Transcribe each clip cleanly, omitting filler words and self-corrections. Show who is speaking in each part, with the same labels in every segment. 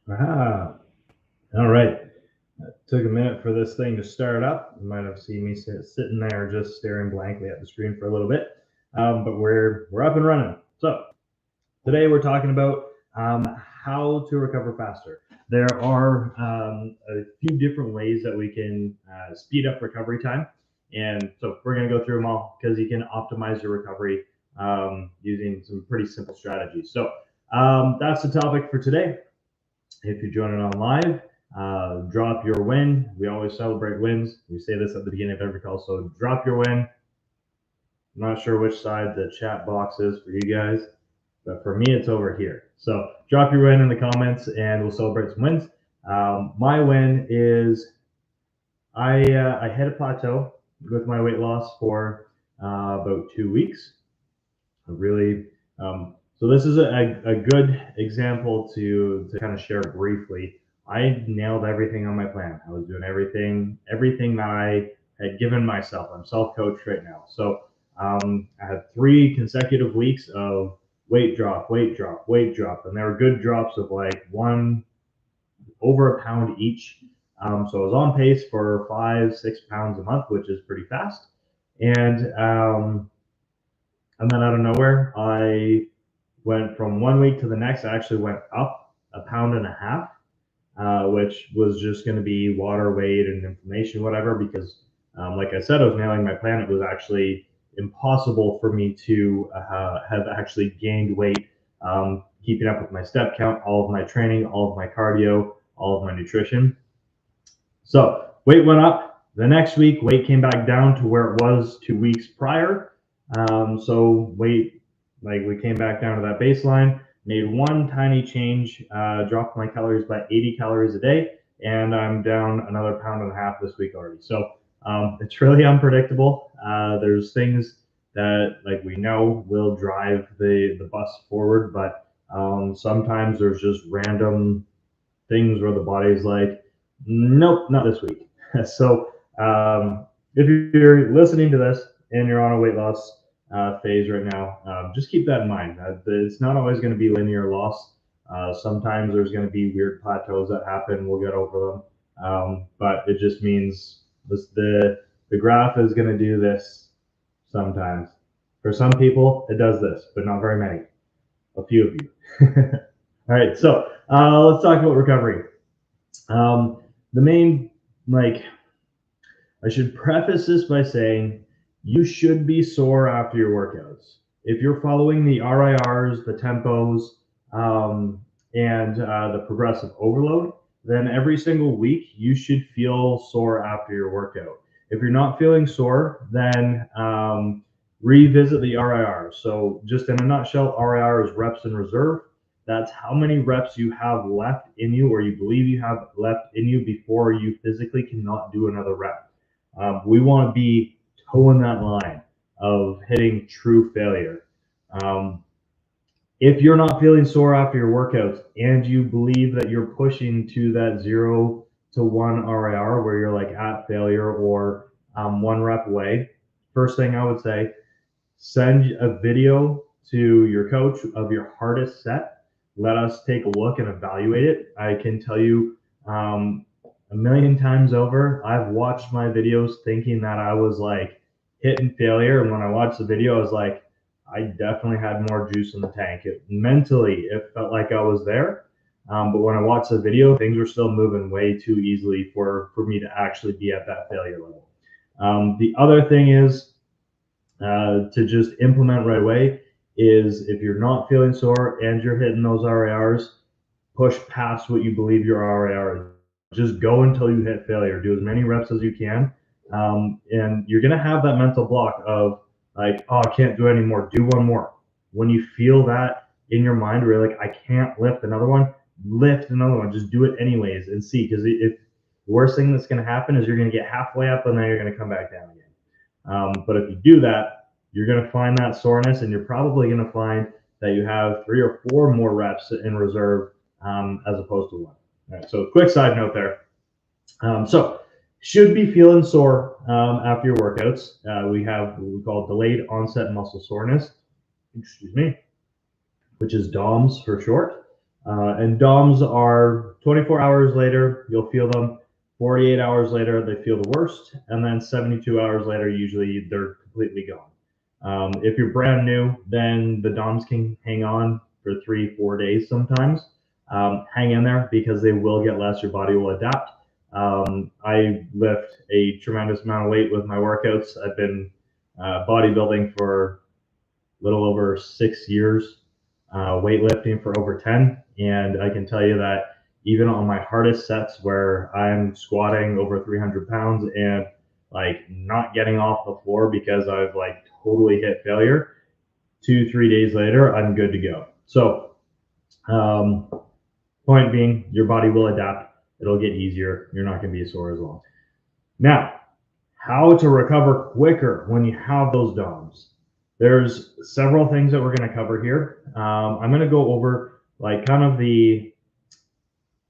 Speaker 1: Ah, all right. Took a minute for this thing to start up. You might have seen me sitting there just staring blankly at the screen for a little bit, but we're up and running. So today we're talking about how to recover faster. There are a few different ways that we can speed up recovery time, and so we're going to go through them all because you can optimize your recovery using some pretty simple strategies. So that's the topic for today. If you're joining on live, drop your win. We always celebrate wins. We say this at the beginning of every call. So drop your win. I'm not sure which side the chat box is for you guys, but for me, it's over here. So drop your win in the comments and we'll celebrate some wins. My win is I hit a plateau with my weight loss for about 2 weeks. I really, so this is a good example to kind of share briefly. I nailed everything on my plan. I was doing everything that I had given myself. I'm self-coached right now. So I had 3 consecutive weeks of weight drop, weight drop, weight drop. And there were good drops of like one over a pound each. So I was on pace for 5, 6 pounds a month, which is pretty fast. And and then out of nowhere, I went from 1 week to the next. I actually went up a pound and a half, which was just going to be water weight and inflammation, whatever. Because, like I said, I was nailing my plan. It was actually impossible for me to have actually gained weight, keeping up with my step count, all of my training, all of my cardio, all of my nutrition. So weight went up. The next week, weight came back down to where it was 2 weeks prior. So weight, like we came back down to that baseline, made one tiny change, dropped my calories by 80 calories a day, and I'm down another pound and a half this week already. So it's really unpredictable. There's things that like we know will drive the bus forward, but sometimes there's just random things where the body's like, nope, not this week. So if you're listening to this and you're on a weight loss phase right now, just keep that in mind. It's not always going to be linear loss. Sometimes there's going to be weird plateaus that happen. We'll get over them, but it just means the graph is going to do this sometimes. For some people, it does this, but not very many. A few of you. All right, so let's talk about recovery. The main, like, I should preface this by saying you should be sore after your workouts. If you're following the RIRs, the tempos, and the progressive overload, then every single week you should feel sore after your workout. If you're not feeling sore, then revisit the RIR. So, just in a nutshell, RIR is reps in reserve. That's how many reps you have left in you, or you believe you have left in you before you physically cannot do another rep. We want to be toeing that line of hitting true failure. Um, if you're not feeling sore after your workouts and you believe that you're pushing to that 0 to 1 RIR where you're like at failure or 1 rep away, first thing I would say, send a video to your coach of your hardest set. Let us take a look and evaluate it. I can tell you a million times over, I've watched my videos thinking that I was like hitting failure. And when I watched the video, I was like, I definitely had more juice in the tank. Mentally, it felt like I was there. But when I watched the video, things were still moving way too easily for me to actually be at that failure level. The other thing is, to just implement right away is if you're not feeling sore and you're hitting those RIRs, push past what you believe your RIR is. Just go until you hit failure. Do as many reps as you can. And you're going to have that mental block of like, oh, I can't do any more. Do one more. When you feel that in your mind where you're like, I can't lift another one, lift another one. Just do it anyways and see. Because if the worst thing that's going to happen is you're going to get halfway up and then you're going to come back down again. But if you do that, you're going to find that soreness, and you're probably going to find that you have 3 or 4 more reps in reserve as opposed to one. All right, so quick side note there. So should be feeling sore after your workouts. We have what we call delayed onset muscle soreness, excuse me, which is DOMS for short. And DOMs are 24 hours later, you'll feel them. 48 hours later, they feel the worst. And then 72 hours later, usually they're completely gone. If you're brand new, then the DOMs can hang on for 3-4 days sometimes. Hang in there because they will get less, your body will adapt. I lift a tremendous amount of weight with my workouts. I've been bodybuilding for a little over 6 years, weightlifting for over 10. And I can tell you that even on my hardest sets where I'm squatting over 300 pounds and like not getting off the floor because I've like totally hit failure, 2-3 days later, I'm good to go. So, point being, your body will adapt. It'll get easier. You're not going to be sore as long. Now, how to recover quicker when you have those DOMs. There's several things that we're going to cover here. I'm going to go over like kind of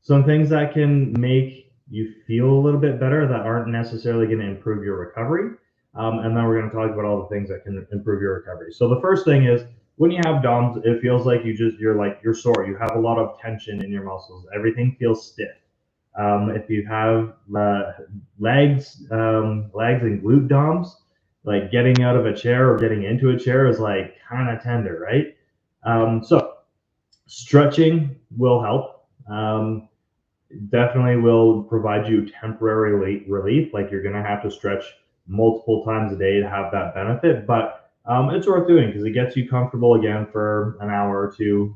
Speaker 1: some things that can make you feel a little bit better that aren't necessarily going to improve your recovery. And then we're going to talk about all the things that can improve your recovery. So the first thing is when you have DOMs, it feels like you're sore. You have a lot of tension in your muscles. Everything feels stiff. If you have legs and glute DOMs, like getting out of a chair or getting into a chair is like kind of tender, right? So stretching will help. Definitely will provide you temporary relief. Like you're going to have to stretch multiple times a day to have that benefit, but it's worth doing because it gets you comfortable again for an hour or two.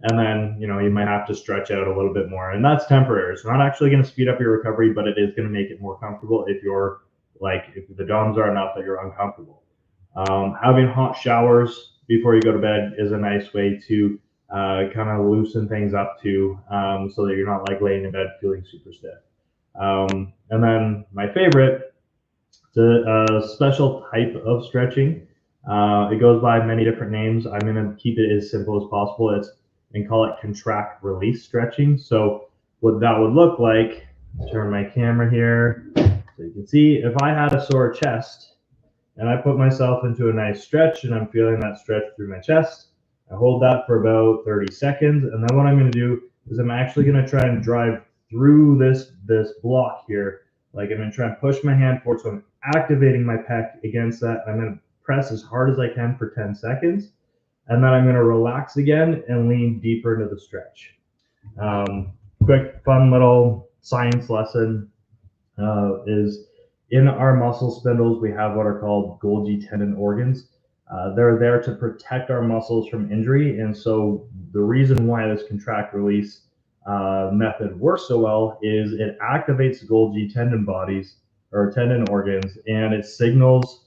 Speaker 1: And then, you might have to stretch out a little bit more, and that's temporary. It's not actually going to speed up your recovery, but it is going to make it more comfortable if the DOMs are enough that you're uncomfortable. Having hot showers before you go to bed is a nice way to kind of loosen things up too, so that you're not like laying in bed feeling super stiff. And then my favorite, it's a special type of stretching. It goes by many different names. I'm going to keep it as simple as possible. And call it contract release stretching. So what that would look like, turn my camera here so you can see, if I had a sore chest and I put myself into a nice stretch and I'm feeling that stretch through my chest, I hold that for about 30 seconds. And then what I'm going to do is I'm actually going to try and drive through this block here. Like I'm going to try and push my hand forward. So I'm activating my pec against that. I'm going to press as hard as I can for 10 seconds. And then I'm going to relax again and lean deeper into the stretch. Quick, fun little science lesson is in our muscle spindles, we have what are called Golgi tendon organs. They're there to protect our muscles from injury. And so the reason why this contract release method works so well is it activates Golgi tendon bodies or tendon organs, and it signals.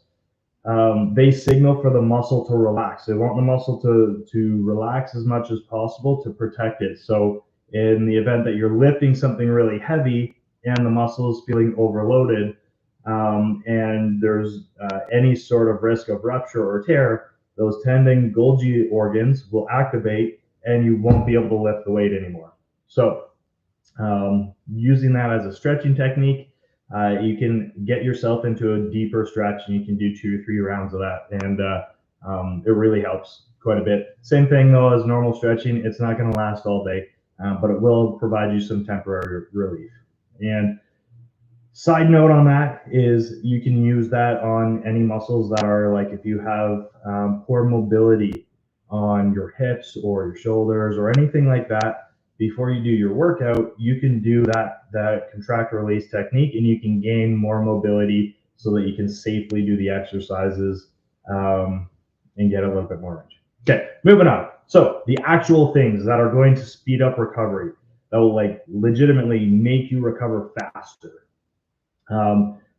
Speaker 1: They signal for the muscle to relax. They want the muscle to relax as much as possible to protect it. So in the event that you're lifting something really heavy and the muscle is feeling overloaded, and there's any sort of risk of rupture or tear, those tendon Golgi organs will activate and you won't be able to lift the weight anymore. So using that as a stretching technique, you can get yourself into a deeper stretch and you can do 2 or 3 rounds of that. And it really helps quite a bit. Same thing though as normal stretching. It's not going to last all day, but it will provide you some temporary relief. And side note on that is you can use that on any muscles that are like, if you have poor mobility on your hips or your shoulders or anything like that, before you do your workout, you can do that contract release technique and you can gain more mobility so that you can safely do the exercises and get a little bit more range. Okay, moving on. So the actual things that are going to speed up recovery, that will like legitimately make you recover faster.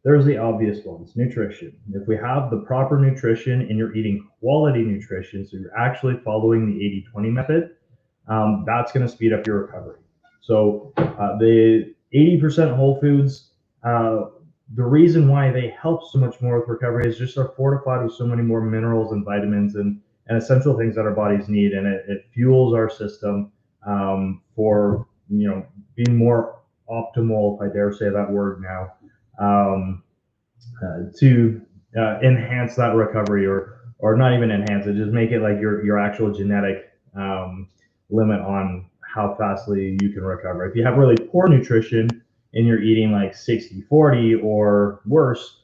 Speaker 1: There's the obvious ones, nutrition. If we have the proper nutrition and you're eating quality nutrition, so you're actually following the 80-20 method, that's going to speed up your recovery. So the 80% whole foods, the reason why they help so much more with recovery is just they're fortified with so many more minerals and vitamins and essential things that our bodies need, and it fuels our system for being more optimal, if I dare say that word now, to enhance that recovery, or not even enhance it, just make it like your actual genetic limit on how fastly you can recover. If you have really poor nutrition and you're eating like 60-40 or worse,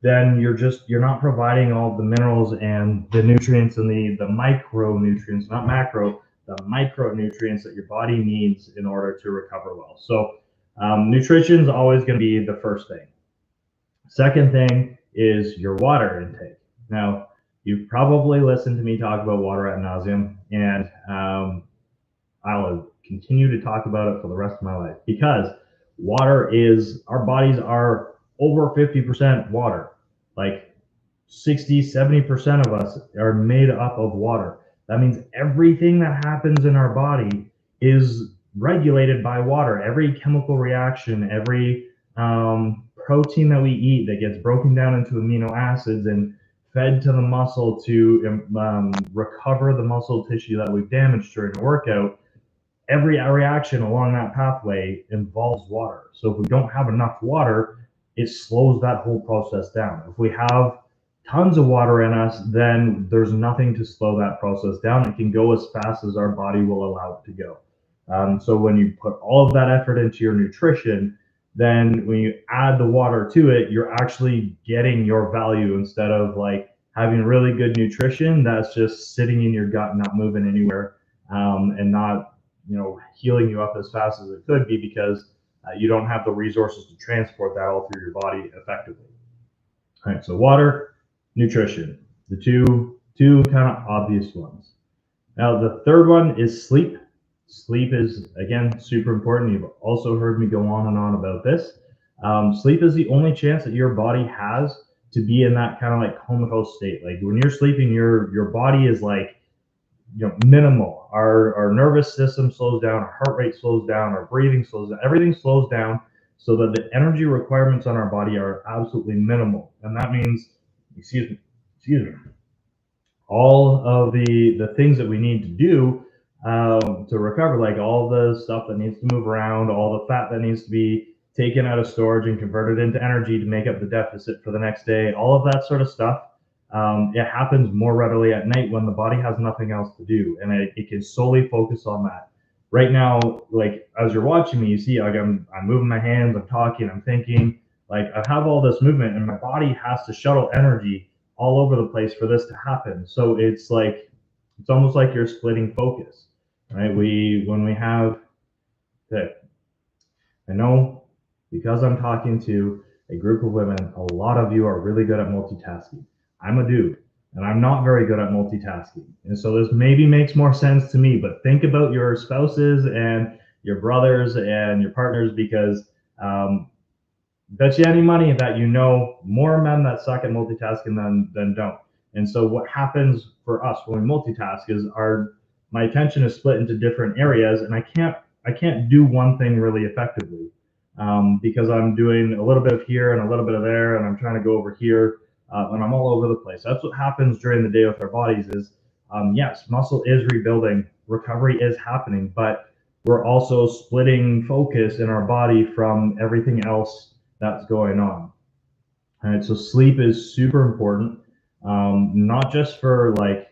Speaker 1: then you're not providing all the minerals and the nutrients and the micronutrients, not macro, the micronutrients that your body needs in order to recover well. So nutrition is always going to be the first thing. Second thing is your water intake. Now, you've probably listened to me talk about water ad nauseum, and I'll continue to talk about it for the rest of my life, because our bodies are over 50% water. Like 60-70% of us are made up of water. That means everything that happens in our body is regulated by water. Every chemical reaction, every protein that we eat that gets broken down into amino acids and fed to the muscle to recover the muscle tissue that we've damaged during a workout, every reaction along that pathway involves water. So if we don't have enough water, it slows that whole process down. If we have tons of water in us, then there's nothing to slow that process down. It can go as fast as our body will allow it to go. So when you put all of that effort into your nutrition, then when you add the water to it, you're actually getting your value, instead of like having really good nutrition that's just sitting in your gut, not moving anywhere, and not healing you up as fast as it could be, because you don't have the resources to transport that all through your body effectively. All right, so water, nutrition, the two kind of obvious ones. Now the third one is sleep. Sleep is, again, super important. You've also heard me go on and on about this. Sleep is the only chance that your body has to be in that kind of like comatose state. Like when you're sleeping, your body is like minimal. Our nervous system slows down, our heart rate slows down, our breathing slows down, everything slows down, so that the energy requirements on our body are absolutely minimal. And that means, excuse me, all of the things that we need to do to recover, like all the stuff that needs to move around, all the fat that needs to be taken out of storage and converted into energy to make up the deficit for the next day, all of that sort of stuff, it happens more readily at night when the body has nothing else to do, and it can solely focus on that. Right now, like as you're watching me, you see like I'm moving my hands, I'm talking, I'm thinking, like I have all this movement, and my body has to shuttle energy all over the place for this to happen. So it's almost like you're splitting focus, right? When we have that, I know, because I'm talking to a group of women, a lot of you are really good at multitasking. I'm a dude, and I'm not very good at multitasking. And so this maybe makes more sense to me, but think about your spouses and your brothers and your partners, because bet you any money that more men that suck at multitasking than don't. And so what happens for us when we multitask is my attention is split into different areas, and I can't do one thing really effectively, because I'm doing a little bit of here and a little bit of there, and I'm trying to go over here, and I'm all over the place. That's what happens during the day with our bodies is, yes, muscle is rebuilding, recovery is happening, but we're also splitting focus in our body from everything else that's going on. All right, so sleep is super important, not just for like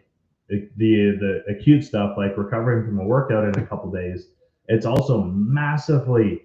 Speaker 1: the acute stuff like recovering from a workout in a couple days. It's also massively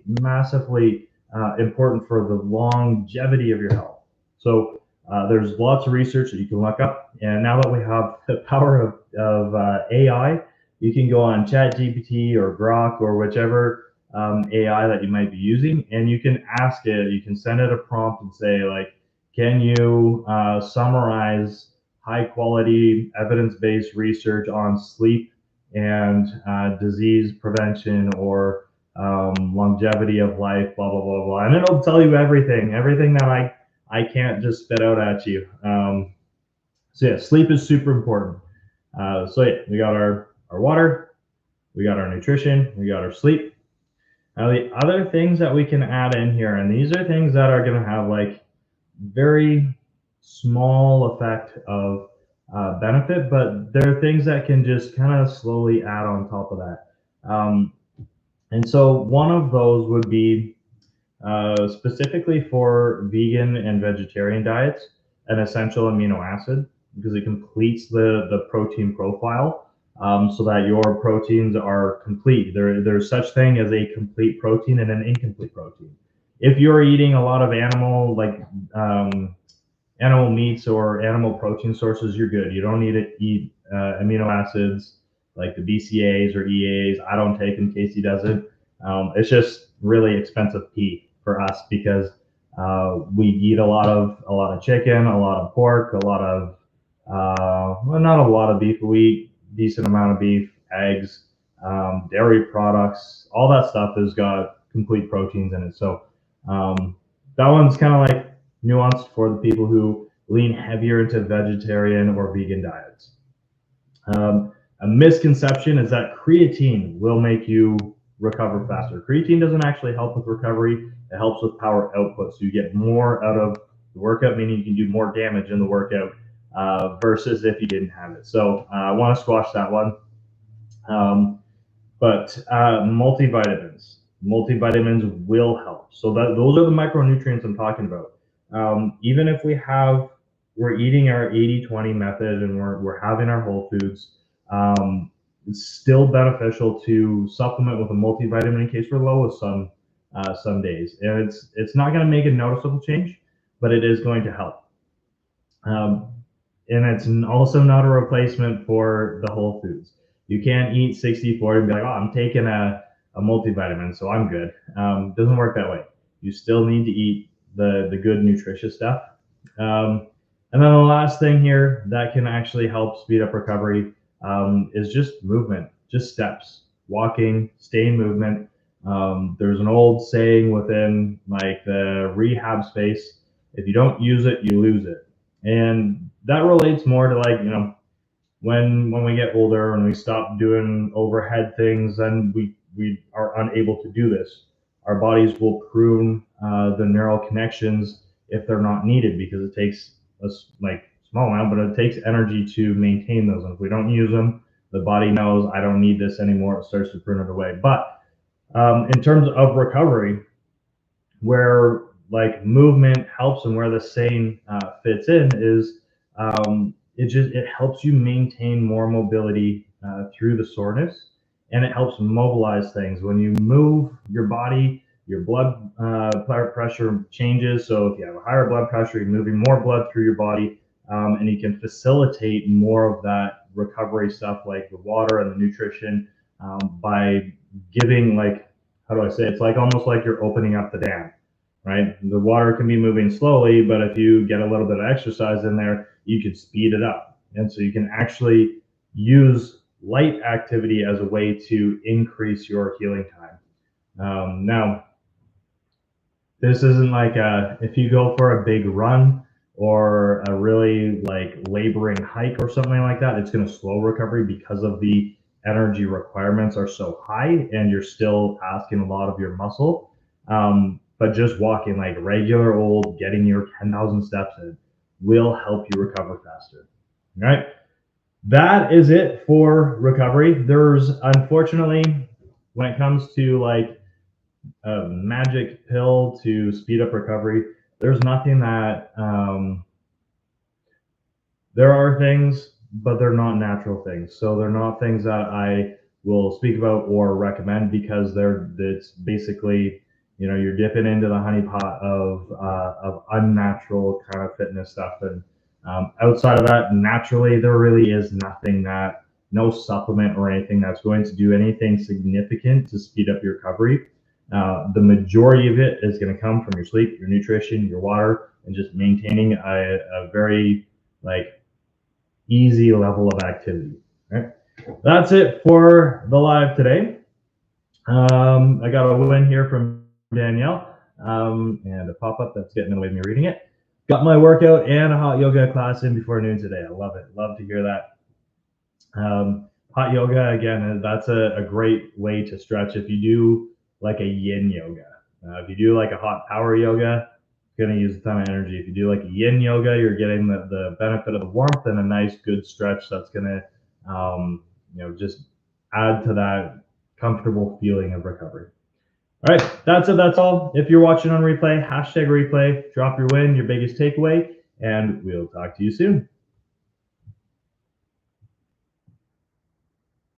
Speaker 1: important for the longevity of your health. So there's lots of research that you can look up, and now that we have the power of AI, you can go on ChatGPT or Grok or whichever AI that you might be using, and you can ask it, you can send it a prompt and say like, can you summarize high quality evidence-based research on sleep and disease prevention or longevity of life, blah, blah, blah, blah. And it'll tell you everything that I can't just spit out at you. So yeah, sleep is super important. So yeah, we got our water, we got our nutrition, we got our sleep. Now the other things that we can add in here, and these are things that are going to have like very small effect of benefit, but there are things that can just kind of slowly add on top of that. And so one of those would be specifically for vegan and vegetarian diets, an essential amino acid, because it completes the protein profile. so that your proteins are complete. There's such thing as a complete protein and an incomplete protein. If you're eating a lot of animal, like animal meats or animal protein sources, you're good. You don't need to eat amino acids like the BCAAs or EAAs. I don't take them. Casey doesn't. It's just really expensive pee for us because we eat a lot of chicken, a lot of pork, a lot of well, not a lot of beef, but we eat decent amount of beef, eggs, dairy products. All that stuff has got complete proteins in it. So that one's kind of like nuanced for the people who lean heavier into vegetarian or vegan diets. A misconception is that creatine will make you recover faster. Creatine doesn't actually help with recovery. It helps with power output. So you get more out of the workout, meaning you can do more damage in the workout versus if you didn't have it. So I want to squash that one. But multivitamins will help. So those are the micronutrients I'm talking about. Even if we're eating our 80-20 method and we're having our whole foods, it's still beneficial to supplement with a multivitamin in case we're low with some days. And it's not going to make a noticeable change, but it is going to help. And it's also not a replacement for the whole foods. You can't eat 60-40 and be like, oh, I'm taking a multivitamin, so I'm good. Doesn't work that way. You still need to eat the good nutritious stuff. And then the last thing here that can actually help speed up recovery is just movement, just steps, walking, stay in movement. There's an old saying within like the rehab space, if you don't use it, you lose it. And that relates more to like, when we get older and we stop doing overhead things, then we are unable to do this. Our bodies will prune the neural connections if they're not needed because it takes a small amount, but it takes energy to maintain those. And if we don't use them, the body knows I don't need this anymore. It starts to prune it away. But in terms of recovery, where like movement helps and where the saying fits in is it helps you maintain more mobility through the soreness, and it helps mobilize things. When you move your body, your blood pressure changes. So if you have a higher blood pressure, you're moving more blood through your body, and you can facilitate more of that recovery stuff like the water and the nutrition by giving, like, how do I say it? It's like almost like you're opening up the dam, right? The water can be moving slowly, but if you get a little bit of exercise in there, you can speed it up. And so you can actually use light activity as a way to increase your healing time. Now, this isn't like if you go for a big run or a really like laboring hike or something like that, it's going to slow recovery because of the energy requirements are so high and you're still asking a lot of your muscle. But just walking like regular old, getting your 10,000 steps in will help you recover faster. All right. That is it for recovery. There's, unfortunately, when it comes to like a magic pill to speed up recovery, there's nothing that, there are things, but they're not natural things. So they're not things that I will speak about or recommend because it's basically, you're dipping into the honeypot of unnatural kind of fitness stuff. And outside of that, naturally, there really is no supplement or anything that's going to do anything significant to speed up your recovery. The majority of it is going to come from your sleep, your nutrition, your water, and just maintaining a very like easy level of activity. Right? That's it for the live today. I got a win here from Danielle and a pop-up that's getting in the way of me reading it. Got my workout and a hot yoga class in before noon today. I love it. Love to hear that. Hot yoga, again, that's a great way to stretch. If you do like a yin yoga, if you do like a hot power yoga, it's going to use a ton of energy. If you do like a yin yoga, you're getting the benefit of the warmth and a nice good stretch that's going to just add to that comfortable feeling of recovery. All right, that's it. That's all. If you're watching on replay, #replay, drop your win, your biggest takeaway, and we'll talk to you soon.